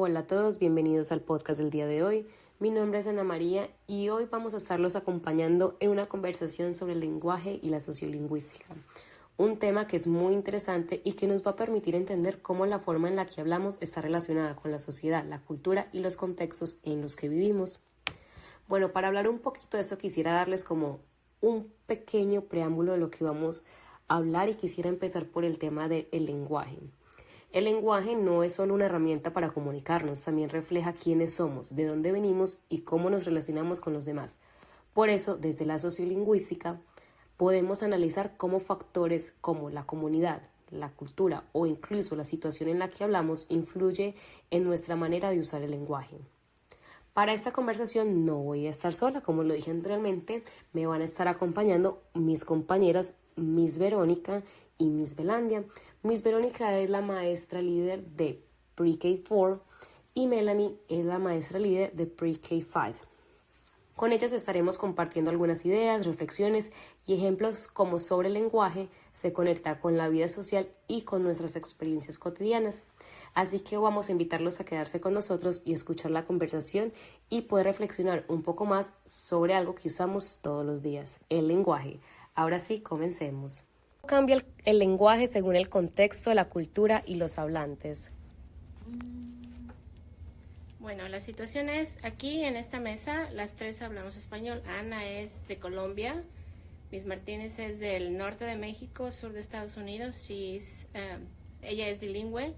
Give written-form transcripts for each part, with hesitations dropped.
Hola a todos, bienvenidos al podcast del día de hoy. Mi nombre es Ana María y hoy vamos a estarlos acompañando en una conversación sobre el lenguaje y la sociolingüística. Un tema que es muy interesante y que nos va a permitir entender cómo la forma en la que hablamos está relacionada con la sociedad, la cultura y los contextos en los que vivimos. Bueno, para hablar un poquito de eso quisiera darles como un pequeño preámbulo de lo que vamos a hablar y quisiera empezar por el tema del lenguaje. El lenguaje no es solo una herramienta para comunicarnos, también refleja quiénes somos, de dónde venimos y cómo nos relacionamos con los demás. Por eso, desde la sociolingüística, podemos analizar cómo factores como la comunidad, la cultura o incluso la situación en la que hablamos influye en nuestra manera de usar el lenguaje. Para esta conversación no voy a estar sola, como lo dije anteriormente, me van a estar acompañando mis compañeras Miss Verónica y Miss Belandia. Miss Verónica es la maestra líder de Pre-K4 y Melanie es la maestra líder de Pre-K5. Con ellas estaremos compartiendo algunas ideas, reflexiones y ejemplos cómo sobre el lenguaje se conecta con la vida social y con nuestras experiencias cotidianas. Así que vamos a invitarlos a quedarse con nosotros y escuchar la conversación y poder reflexionar un poco más sobre algo que usamos todos los días, el lenguaje. Ahora sí, comencemos. ¿Cómo cambia el lenguaje según el contexto, la cultura y los hablantes? Bueno, la situación es, aquí en esta mesa, las tres hablamos español. Ana es de Colombia, Miss Martínez es del norte de México, sur de Estados Unidos, ella es bilingüe.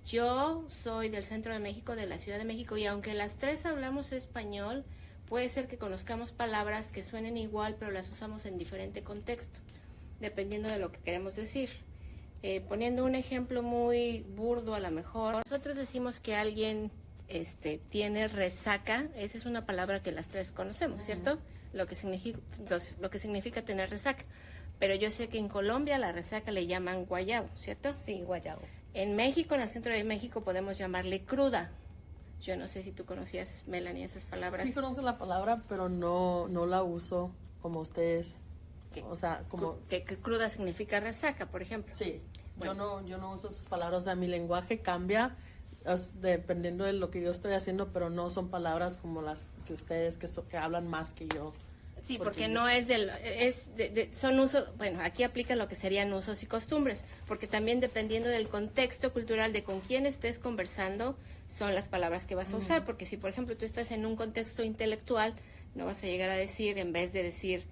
Yo soy del centro de México, de la Ciudad de México, y aunque las tres hablamos español, puede ser que conozcamos palabras que suenen igual, pero las usamos en diferente contexto, dependiendo de lo que queremos decir. Poniendo un ejemplo muy burdo a lo mejor, nosotros decimos que alguien tiene resaca. Esa es una palabra que las tres conocemos, ¿cierto? Lo que significa tener resaca. Pero yo sé que en Colombia la resaca le llaman guayabo, ¿cierto? Sí, guayabo. En México, en el centro de México, podemos llamarle cruda. Yo no sé si tú conocías, Melanie, esas palabras. Sí conozco la palabra, pero no la uso como ustedes. O sea, como... Que cruda significa resaca, por ejemplo. Sí, bueno. yo no uso esas palabras. O sea, mi lenguaje cambia dependiendo de lo que yo estoy haciendo, pero no son palabras como las que ustedes que hablan más que yo. Sí, porque no es son usos, bueno, aquí aplica lo que serían usos y costumbres, porque también dependiendo del contexto cultural de con quién estés conversando, son las palabras que vas a usar, porque si por ejemplo tú estás en un contexto intelectual, no vas a llegar a decir, en vez de decir,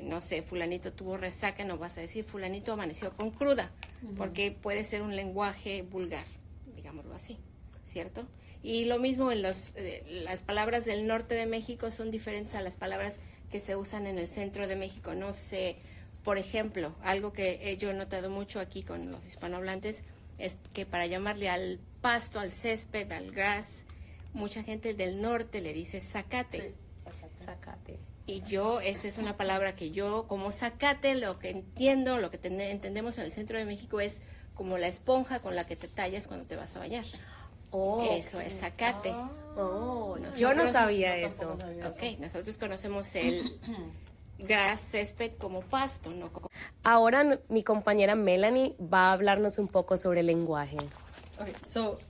no sé, fulanito tuvo resaca, no vas a decir fulanito amaneció con cruda, porque puede ser un lenguaje vulgar, digámoslo así, ¿cierto? Y lo mismo en las palabras del norte de México son diferentes a las palabras que se usan en el centro de México. No sé, por ejemplo, algo que yo he notado mucho aquí con los hispanohablantes es que para llamarle al pasto, al césped, al grass, mucha gente del norte le dice zacate. Sí, Zacate. Y esa es una palabra que yo, como zacate, lo que entiendo, lo que entendemos en el centro de México es como la esponja con la que te tallas cuando te vas a bañar. Eso es zacate. Yo no sabía eso. Ok, nosotros conocemos el grass, césped como pasto, ¿no? Ahora mi compañera Melanie va a hablarnos un poco sobre el lenguaje. Okay,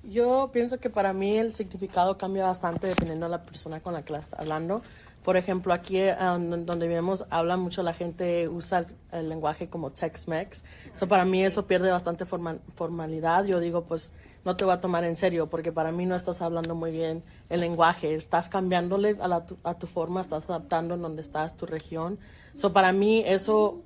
yo pienso que para mí el significado cambia bastante dependiendo de la persona con la que la está hablando. Por ejemplo, aquí donde vivimos, habla mucho la gente, usa el lenguaje como Tex-Mex. Para mí eso pierde bastante formalidad. Yo digo, pues, no te voy a tomar en serio, porque para mí no estás hablando muy bien el lenguaje. Estás cambiándole a tu forma, estás adaptando en donde estás, tu región. Para mí eso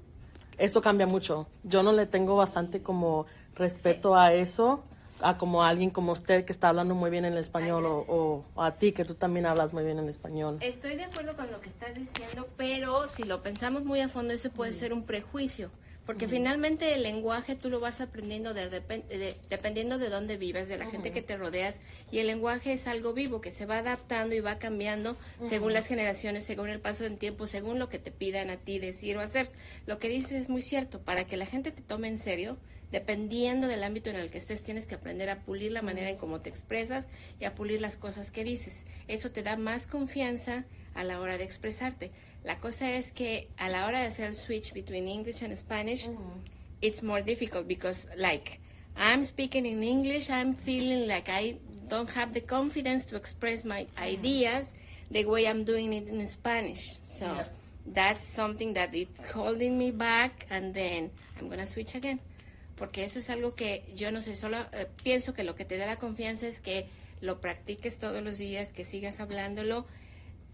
cambia mucho. Yo no le tengo bastante como respeto a eso, a como alguien como usted que está hablando muy bien en el español o a ti que tú también hablas muy bien en español. Estoy de acuerdo con lo que estás diciendo, pero si lo pensamos muy a fondo, eso puede ser un prejuicio, porque finalmente el lenguaje tú lo vas aprendiendo dependiendo de dónde vives, de la gente que te rodeas, y el lenguaje es algo vivo que se va adaptando y va cambiando según las generaciones, según el paso del tiempo, según lo que te pidan a ti decir o hacer. Lo que dices es muy cierto, para que la gente te tome en serio, dependiendo del ámbito en el que estés, tienes que aprender a pulir la manera en cómo te expresas y a pulir las cosas que dices. Eso te da más confianza a la hora de expresarte. La cosa es que a la hora de hacer el switch between English and Spanish, it's more difficult because, like, I'm speaking in English, I'm feeling like I don't have the confidence to express my ideas the way I'm doing it in Spanish. So that's something that it's holding me back, and then I'm going to switch again. Porque eso es algo que yo no sé, solo pienso que lo que te da la confianza es que lo practiques todos los días, que sigas hablándolo.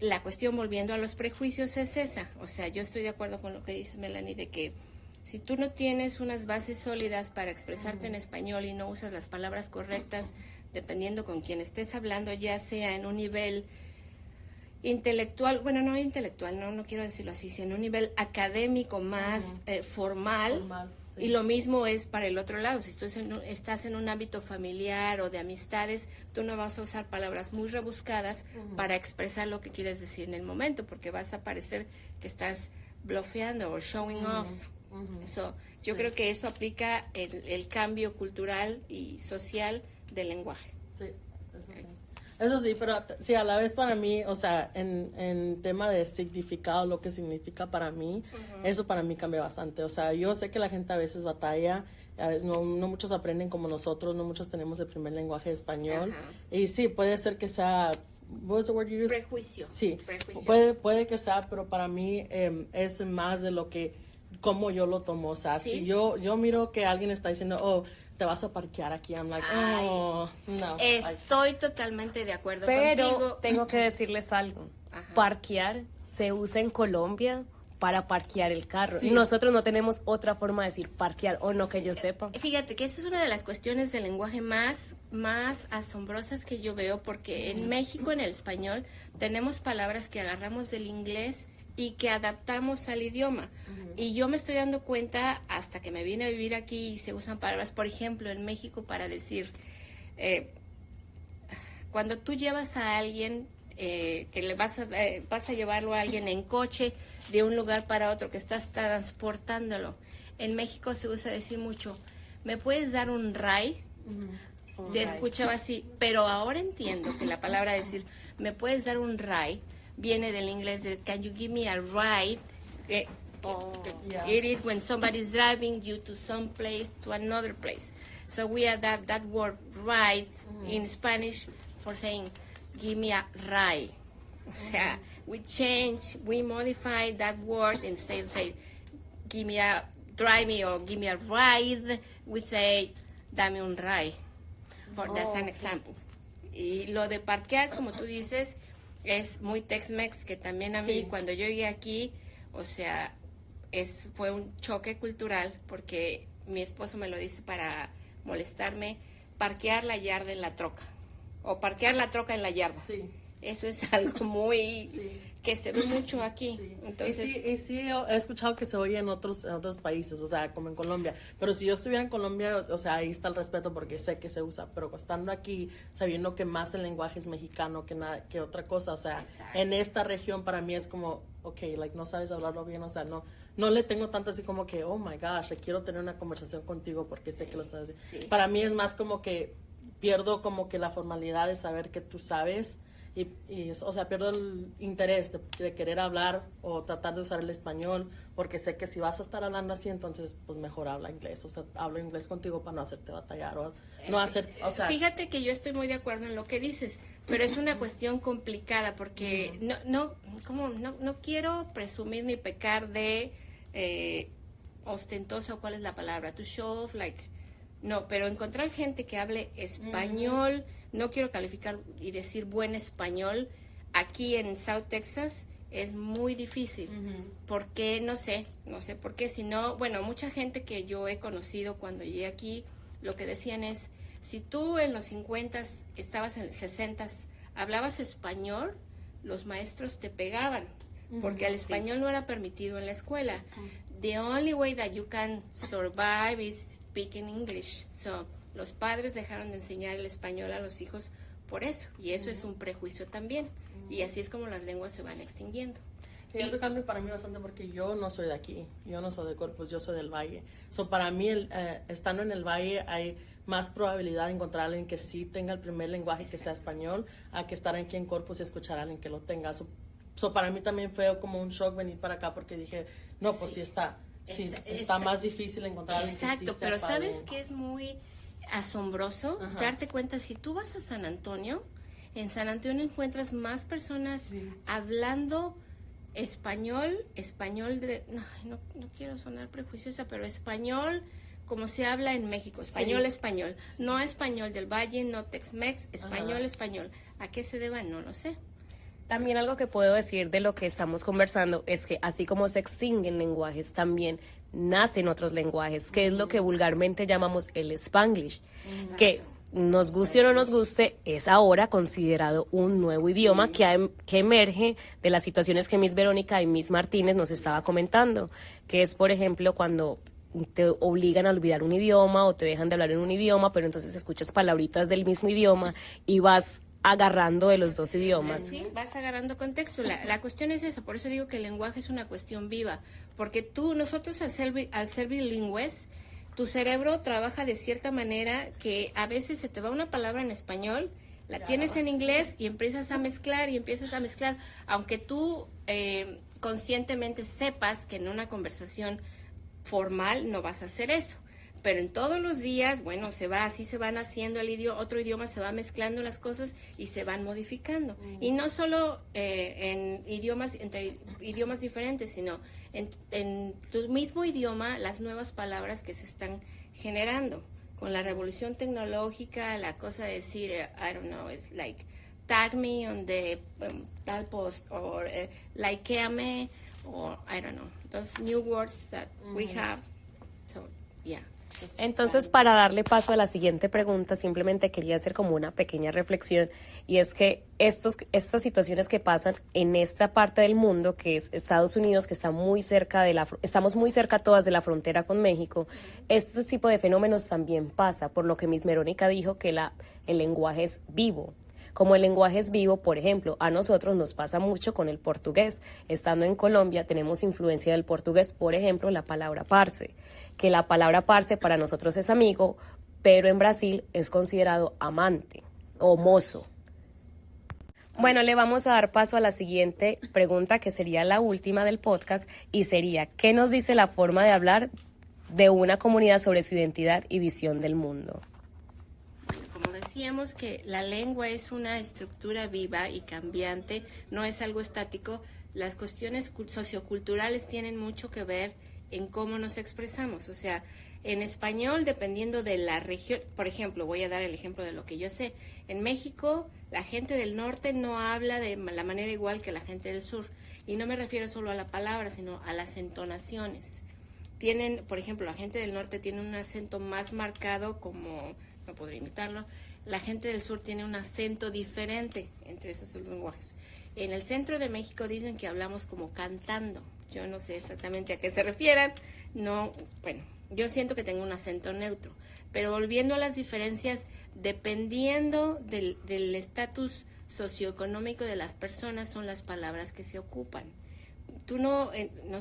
La cuestión, volviendo a los prejuicios, es esa. O sea, yo estoy de acuerdo con lo que dices, Melanie, de que si tú no tienes unas bases sólidas para expresarte en español y no usas las palabras correctas, dependiendo con quién estés hablando, ya sea en un nivel intelectual, bueno, no intelectual, no quiero decirlo así, sino en un nivel académico más formal. Sí. Y lo mismo es para el otro lado. Si tú estás en un ámbito familiar o de amistades, tú no vas a usar palabras muy rebuscadas para expresar lo que quieres decir en el momento, porque vas a parecer que estás blufeando o showing off. So, yo creo que eso aplica el cambio cultural y social del lenguaje. Sí, eso sí. Eso sí, pero sí, a la vez para mí, o sea, en tema de significado, lo que significa para mí, eso para mí cambia bastante. O sea, yo sé que la gente a veces batalla, a veces no muchos aprenden como nosotros, no muchos tenemos el primer lenguaje español. Y sí, puede ser que sea, what was the word you used? Prejuicio. Sí, prejuicio. Puede que sea, pero para mí es más de lo que, como yo lo tomo. O sea, ¿sí? Si yo miro que alguien está diciendo, oh, te vas a parquear aquí, I'm like, oh, no. Estoy totalmente de acuerdo pero contigo. Tengo que decirles algo. Parquear se usa en Colombia para parquear el carro. Sí. Nosotros no tenemos otra forma de decir parquear, o no que yo sepa. Fíjate que esa es una de las cuestiones del lenguaje más asombrosas que yo veo, porque en México, en el español, tenemos palabras que agarramos del inglés y que adaptamos al idioma. Y yo me estoy dando cuenta, hasta que me vine a vivir aquí, y se usan palabras, por ejemplo, en México para decir, cuando tú llevas a alguien, que le vas a llevarlo a alguien en coche de un lugar para otro, que estás transportándolo. En México se usa decir mucho, ¿me puedes dar un ride? Se escuchaba así, pero ahora entiendo que la palabra decir, ¿me puedes dar un ride? Viene del inglés de can you give me a ride? It is when somebody is driving you to some place to another place. So we adapt that word ride in Spanish for saying give me a ride. O sea, we modify that word. Instead of say give me a drive me or give me a ride, we say dame un ride. That's an example. Y lo de parquear, como tú dices, es muy Tex-Mex, que también a mí, cuando yo llegué aquí, o sea, fue un choque cultural, porque mi esposo me lo dice para molestarme, parquear la yarda en la troca, o parquear la troca en la yarda. Sí. Eso es algo muy que se ve mucho aquí. Sí. Entonces, y sí, he escuchado que se oye en otros países, o sea, como en Colombia. Pero si yo estuviera en Colombia, o sea, ahí está el respeto porque sé que se usa. Pero estando aquí, sabiendo que más el lenguaje es mexicano que otra cosa, o sea, en esta región para mí es como, okay, like, no sabes hablarlo bien, o sea, no le tengo tanto así como que, oh my gosh, quiero tener una conversación contigo porque sé que lo sabes. Sí. Para mí es más como que pierdo como que la formalidad de saber que tú sabes. Y o sea, pierdo el interés de querer hablar o tratar de usar el español, porque sé que si vas a estar hablando así, entonces pues mejor habla inglés, o sea, hablo inglés contigo para no hacerte batallar o no hacer, o sea. Fíjate que yo estoy muy de acuerdo en lo que dices, pero es una cuestión complicada, porque no quiero presumir ni pecar de ostentosa, o cuál es la palabra, to show off, like, no, pero encontrar gente que hable español, no quiero calificar y decir buen español, aquí en South Texas es muy difícil, porque no sé por qué, sino, bueno, mucha gente que yo he conocido cuando llegué aquí, lo que decían es, si tú en los 50s, estabas en los 60s, hablabas español, los maestros te pegaban, porque el español no era permitido en la escuela. The only way that you can survive is speaking English. So, los padres dejaron de enseñar el español a los hijos por eso, y eso es un prejuicio también, y así es como las lenguas se van extinguiendo. Y eso cambia para mí bastante porque yo no soy de aquí, yo no soy de Corpus, yo soy del Valle. So, para mí, estando en el Valle, hay más probabilidad de encontrar a alguien que sí tenga el primer lenguaje que sea español, a que estar aquí en Corpus y escuchar a alguien que lo tenga. So, para mí también fue como un shock venir para acá porque dije, no, pues sí está más difícil encontrar a alguien que sí sepa. Exacto, pero ¿sabes qué es muy... asombroso darte cuenta, si tú vas a San Antonio, en San Antonio encuentras más personas hablando español no quiero sonar prejuiciosa, pero español como se habla en México, español, no español del Valle, no Tex-Mex, español. ¿A qué se deba? No lo sé. También algo que puedo decir de lo que estamos conversando es que así como se extinguen lenguajes, también nacen otros lenguajes, que es lo que vulgarmente llamamos el Spanglish, que nos guste o no nos guste, es ahora considerado un nuevo idioma que emerge de las situaciones que Miss Verónica y Miss Martínez nos estaba comentando, que es, por ejemplo, cuando te obligan a olvidar un idioma o te dejan de hablar en un idioma, pero entonces escuchas palabritas del mismo idioma y vas agarrando de los dos idiomas. Sí, vas agarrando contexto. La cuestión es esa, por eso digo que el lenguaje es una cuestión viva, porque nosotros al ser bilingües, tu cerebro trabaja de cierta manera que a veces se te va una palabra en español, la tienes en inglés y empiezas a mezclar, aunque tú conscientemente sepas que en una conversación formal no vas a hacer eso, pero en todos los días, bueno, así se van haciendo otro idioma, se va mezclando las cosas y se van modificando. Y no solo entre idiomas diferentes, sino en tu mismo idioma, las nuevas palabras que se están generando. Con la revolución tecnológica, la cosa de decir, I don't know, it's like, tag me on the tal post, or likeame, or I don't know, those new words that we have. So, yeah. Entonces, para darle paso a la siguiente pregunta, simplemente quería hacer como una pequeña reflexión, y es que estas situaciones que pasan en esta parte del mundo, que es Estados Unidos, que está muy cerca estamos muy cerca todas de la frontera con México, este tipo de fenómenos también pasa, por lo que Miss Verónica dijo que el lenguaje es vivo. Como el lenguaje es vivo, por ejemplo, a nosotros nos pasa mucho con el portugués. Estando en Colombia tenemos influencia del portugués, por ejemplo, la palabra parce, que la palabra parce para nosotros es amigo, pero en Brasil es considerado amante o mozo. Bueno, le vamos a dar paso a la siguiente pregunta, que sería la última del podcast, y sería, ¿qué nos dice la forma de hablar de una comunidad sobre su identidad y visión del mundo? Como decíamos, que la lengua es una estructura viva y cambiante, no es algo estático. Las cuestiones socioculturales tienen mucho que ver en cómo nos expresamos. O sea, en español, dependiendo de la región, por ejemplo, voy a dar el ejemplo de lo que yo sé. En México, la gente del norte no habla de la manera igual que la gente del sur. Y no me refiero solo a la palabra, sino a las entonaciones. Tienen, por ejemplo, la gente del norte tiene un acento más marcado, como... no podría imitarlo. La gente del sur tiene un acento diferente entre esos lenguajes. En el centro de México dicen que hablamos como cantando. Yo no sé exactamente a qué se refieran. No, bueno, yo siento que tengo un acento neutro. Pero volviendo a las diferencias, dependiendo del estatus socioeconómico de las personas, son las palabras que se ocupan. Tú no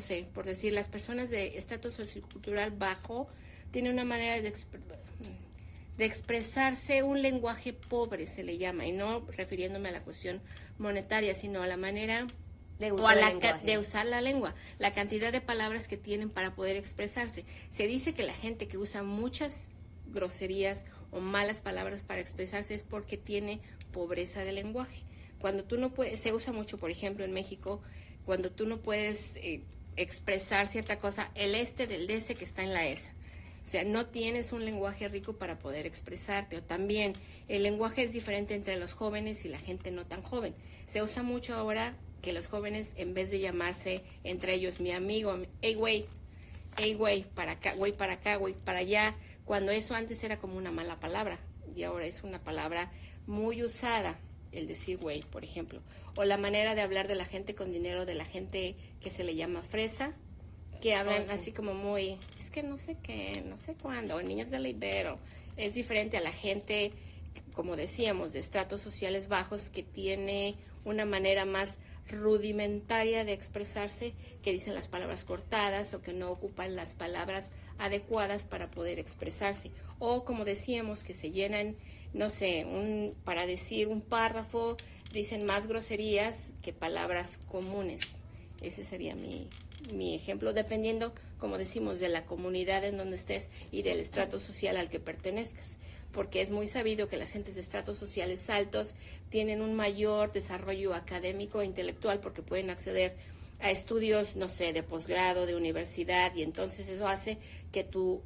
sé, por decir, las personas de estatus sociocultural bajo tienen una manera de expresarse, un lenguaje pobre se le llama, y no refiriéndome a la cuestión monetaria, sino a la manera de usar la lengua, la cantidad de palabras que tienen para poder expresarse. Se dice que la gente que usa muchas groserías o malas palabras para expresarse es porque tiene pobreza de lenguaje. Cuando tú no puedes, se usa mucho, por ejemplo, en México, cuando tú no puedes expresar cierta cosa, el del DC que está en la ESA. O sea, no tienes un lenguaje rico para poder expresarte. O también el lenguaje es diferente entre los jóvenes y la gente no tan joven. Se usa mucho ahora que los jóvenes, en vez de llamarse entre ellos mi amigo, hey güey, para acá, güey para allá, cuando eso antes era como una mala palabra y ahora es una palabra muy usada, el decir güey, por ejemplo. O la manera de hablar de la gente con dinero, de la gente que se le llama fresa, que hablan así como muy, es que no sé qué, no sé cuándo, niños de la Ibero. Es diferente a la gente, como decíamos, de estratos sociales bajos, que tiene una manera más rudimentaria de expresarse, que dicen las palabras cortadas o que no ocupan las palabras adecuadas para poder expresarse. O como decíamos, que se llenan, no sé, para decir un párrafo, dicen más groserías que palabras comunes. Ese sería mi ejemplo, dependiendo, como decimos, de la comunidad en donde estés y del estrato social al que pertenezcas. porque es muy sabido que las gentes de estratos sociales altos tienen un mayor desarrollo académico e intelectual porque pueden acceder a estudios, no sé, de posgrado, de universidad, y entonces eso hace que tu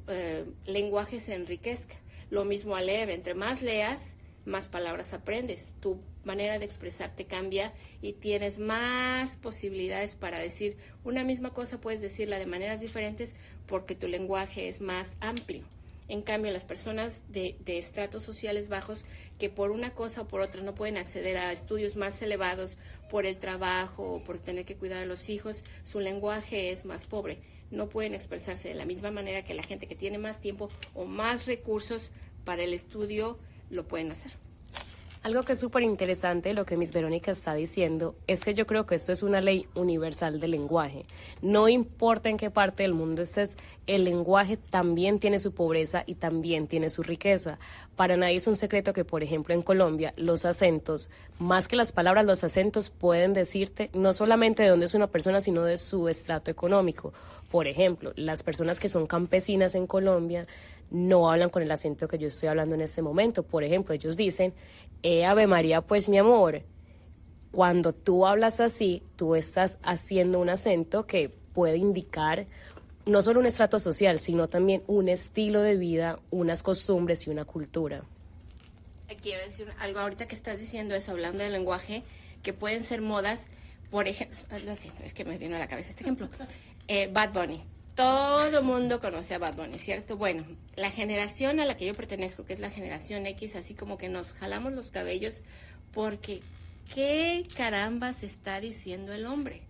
lenguaje se enriquezca. Lo mismo al leer, entre más leas, más palabras aprendes, tu manera de expresarte cambia y tienes más posibilidades para decir una misma cosa, puedes decirla de maneras diferentes porque tu lenguaje es más amplio. En cambio, las personas de estratos sociales bajos que por una cosa o por otra no pueden acceder a estudios más elevados por el trabajo o por tener que cuidar a los hijos, su lenguaje es más pobre. No pueden expresarse de la misma manera que la gente que tiene más tiempo o más recursos para el estudio lo pueden hacer. Algo que es súper interesante, lo que Miss Verónica está diciendo, es que yo creo que esto es una ley universal del lenguaje. No importa en qué parte del mundo estés, el lenguaje también tiene su pobreza y también tiene su riqueza. Para nadie es un secreto que, por ejemplo, en Colombia, los acentos, más que las palabras, los acentos pueden decirte no solamente de dónde es una persona, sino de su estrato económico. Por ejemplo, las personas que son campesinas en Colombia no hablan con el acento que yo estoy hablando en este momento. Por ejemplo, ellos dicen, Ave María, pues mi amor. Cuando tú hablas así, tú estás haciendo un acento que puede indicar no solo un estrato social, sino también un estilo de vida, unas costumbres y una cultura. Quiero decir algo ahorita que estás diciendo eso, hablando del lenguaje, que pueden ser modas, por ejemplo, lo siento, es que me vino a la cabeza este ejemplo, Bad Bunny. Todo mundo conoce a Bad Bunny, ¿cierto? Bueno, la generación a la que yo pertenezco, que es la generación X, así como que nos jalamos los cabellos porque ¿qué carambas está diciendo el hombre?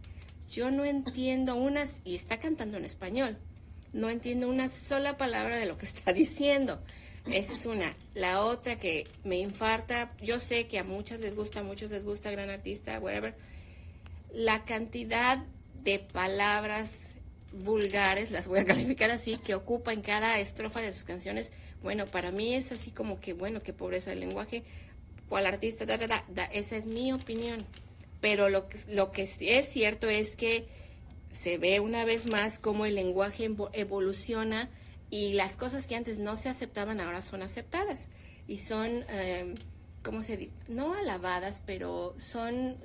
Yo no entiendo y está cantando en español, no entiendo una sola palabra de lo que está diciendo. Esa es una. La otra que me infarta, yo sé que a muchos les gusta, gran artista, whatever, la cantidad de palabras vulgares, las voy a calificar así, que ocupa en cada estrofa de sus canciones. Bueno, para mí es así como que, bueno, qué pobreza del lenguaje, cual artista, esa es mi opinión. Pero lo que es cierto es que se ve una vez más cómo el lenguaje evoluciona y las cosas que antes no se aceptaban ahora son aceptadas y son, ¿cómo se dice? No alabadas, pero son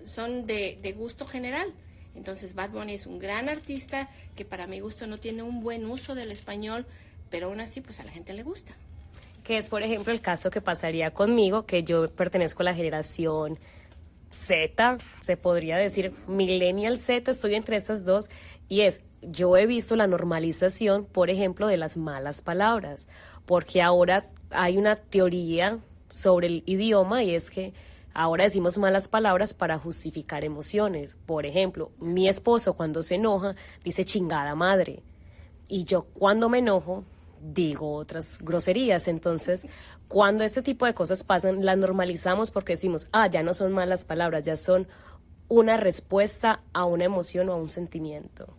de gusto general. Entonces Bad Bunny es un gran artista que para mi gusto no tiene un buen uso del español, pero aún así pues a la gente le gusta. Que es, por ejemplo, el caso que pasaría conmigo, que yo pertenezco a la generación Z, se podría decir Millennial Z, estoy entre esas dos, y yo he visto la normalización, por ejemplo, de las malas palabras, porque ahora hay una teoría sobre el idioma y es que ahora decimos malas palabras para justificar emociones. Por ejemplo, mi esposo cuando se enoja dice chingada madre y yo cuando me enojo digo otras groserías. Entonces, cuando este tipo de cosas pasan, las normalizamos porque decimos, ya no son malas palabras, ya son una respuesta a una emoción o a un sentimiento.